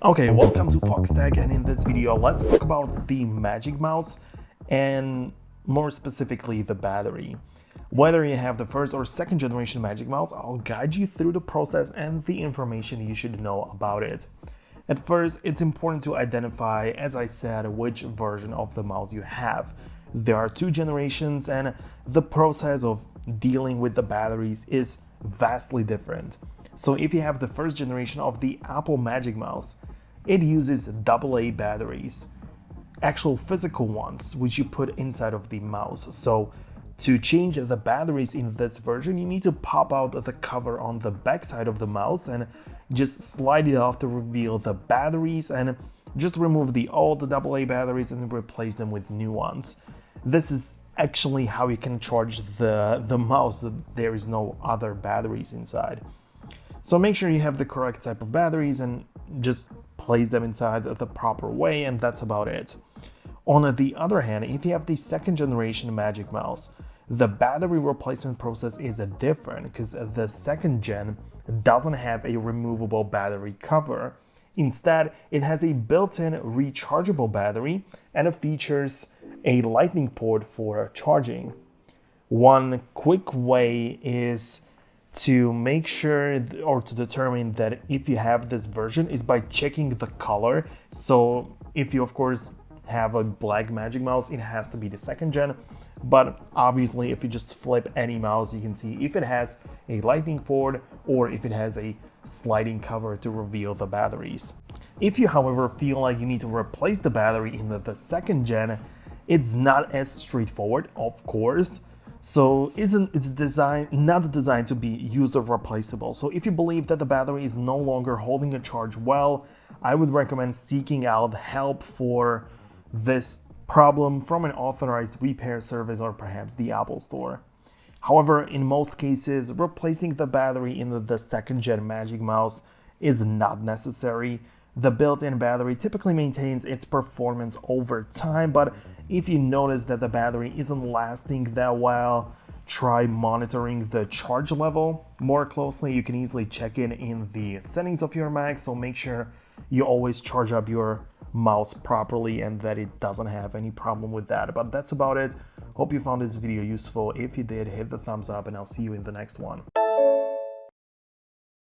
Okay, welcome to Foxtecc, and in this video let's talk about the Magic Mouse and more specifically the battery. Whether you have the first or second generation Magic Mouse, I'll guide you through the process and the information you should know about it. At first, it's important to identify, as I said, which version of the mouse you have. There are two generations and the process of dealing with the batteries is vastly different. So if you have the first generation of the Apple Magic Mouse, it uses AA batteries, actual physical ones, which you put inside of the mouse. So to change the batteries in this version, you need to pop out the cover on the back side of the mouse and just slide it off to reveal the batteries, and just remove the old AA batteries and replace them with new ones. This is actually how you can charge the mouse. There is no other batteries inside. So make sure you have the correct type of batteries and just place them inside the proper way, and that's about it. On the other hand, if you have the second generation Magic Mouse, the battery replacement process is different because the second gen doesn't have a removable battery cover. Instead, it has a built-in rechargeable battery and it features a lightning port for charging. One quick way is to make sure or to determine that if you have this version is by checking the color. So if you of course have a black Magic Mouse, it has to be the second gen, but obviously if you just flip any mouse, you can see if it has a lightning port or if it has a sliding cover to reveal the batteries. If you however feel like you need to replace the battery in the second gen, it's not as straightforward, of course. So it's not designed to be user replaceable. So if you believe that the battery is no longer holding a charge well, I would recommend seeking out help for this problem from an authorized repair service or perhaps the Apple Store. However, in most cases, replacing the battery in the second gen Magic Mouse is not necessary. The built-in battery typically maintains its performance over time, but if you notice that the battery isn't lasting that well, try monitoring the charge level more closely. You can easily check in the settings of your Mac, so make sure you always charge up your mouse properly and that it doesn't have any problem with that. But that's about it. Hope you found this video useful. If you did, hit the thumbs up and I'll see you in the next one.